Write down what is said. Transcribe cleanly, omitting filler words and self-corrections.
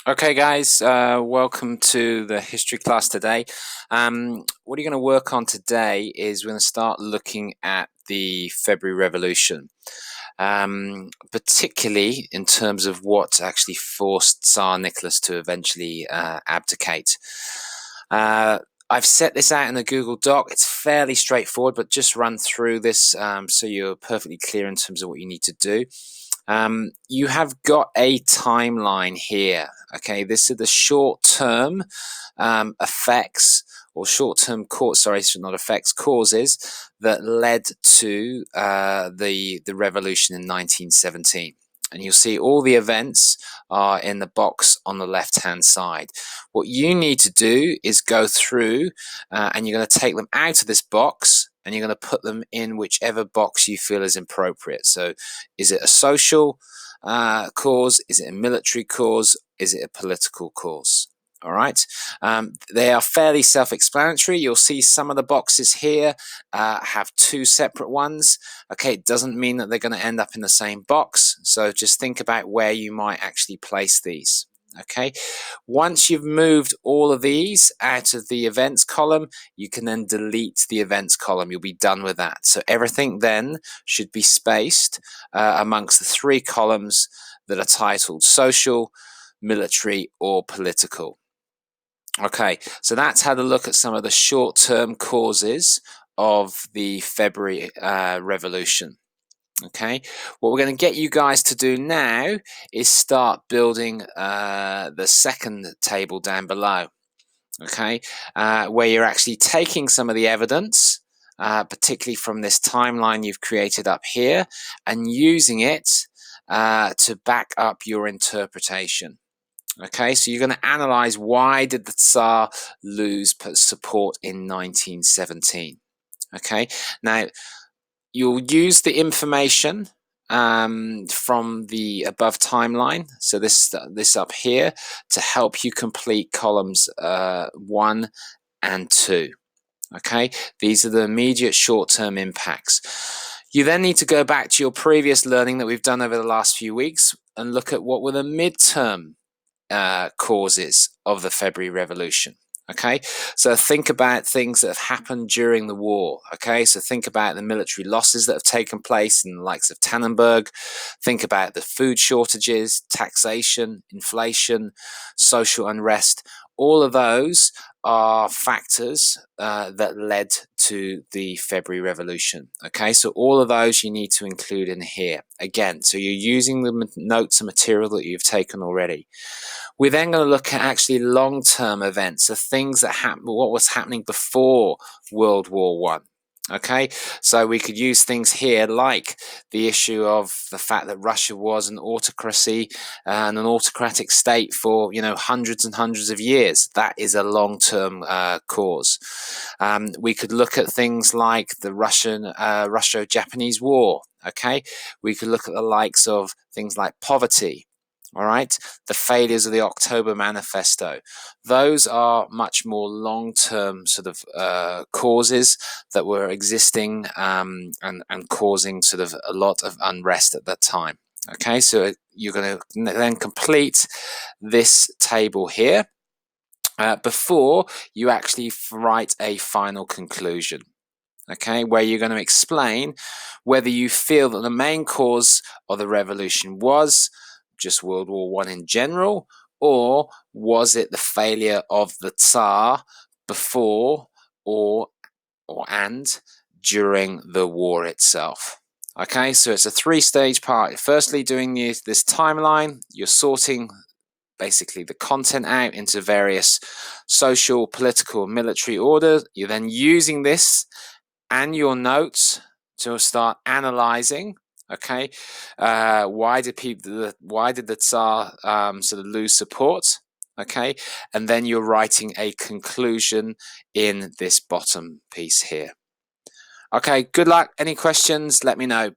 Okay, guys, welcome to the history class today. What you're going to work on today is we're going to start looking at the February Revolution, particularly in terms of what actually forced Tsar Nicholas to eventually abdicate. I've set this out in the Google Doc. It's fairly straightforward, but just run through this so you're perfectly clear in terms of what you need to do. You have got a timeline here. Okay, this is the short-term effects or short-term not effects, causes that led to the revolution in 1917. And you'll see all the events are in the box on the left-hand side. What you need to do is go through and you're going to take them out of this box and you're going to put them in whichever box you feel is appropriate. So is it a social cause? Is it a military cause? Is it a political cause? All right. They are fairly self-explanatory. You'll see some of the boxes here have two separate ones. Okay, it doesn't mean that they're going to end up in the same box. So just think about where you might actually place these. Okay, once you've moved all of these out of the events column, you can then delete the events column. You'll be done with that. So everything then should be spaced amongst the three columns that are titled social, military, or political. Okay, so that's had a look at some of the short-term causes of the February Revolution. Okay, what we're going to get you guys to do now is start building the second table down below. Okay, where you're actually taking some of the evidence, particularly from this timeline you've created up here, and using it to back up your interpretation. Okay, so you're going to analyze why did the Tsar lose support in 1917. Okay, now you'll use the information from the above timeline, so this up here, to help you complete columns 1 and 2. Okay, these are the immediate short-term impacts. You then need to go back to your previous learning that we've done over the last few weeks and look at what were the midterm causes of the February Revolution. Okay, so think about things that have happened during the war. Okay, so think about the military losses that have taken place in the likes of Tannenberg. Think about the food shortages, taxation, inflation, social unrest. All of those are factors that led to the February Revolution. Okay, so all of those you need to include in here. Again, so you're using the notes and material that you've taken already. We're then going to look at actually long-term events, the things that happened, what was happening before World War One. Okay, so we could use things here like the issue of the fact that Russia was an autocracy and an autocratic state for hundreds and hundreds of years. That is a long-term cause. We could look at things like the Russo-Japanese War. Okay, we could look at the likes of things like poverty. All right, the failures of the October Manifesto. Those are much more long-term sort of causes that were existing and causing sort of a lot of unrest at that time. Okay, so you're going to then complete this table here before you actually write a final conclusion. Okay, where you're going to explain whether you feel that the main cause of the revolution was just World War One in general, or was it the failure of the Tsar before and during the war itself? Okay, so it's a three-stage part. Firstly, doing this timeline, you're sorting basically the content out into various social, political, military order. You're then using this and your notes to start analyzing. Okay, why did the Tsar sort of lose support? Okay, and then you're writing a conclusion in this bottom piece here. Okay, good luck. Any questions? Let me know.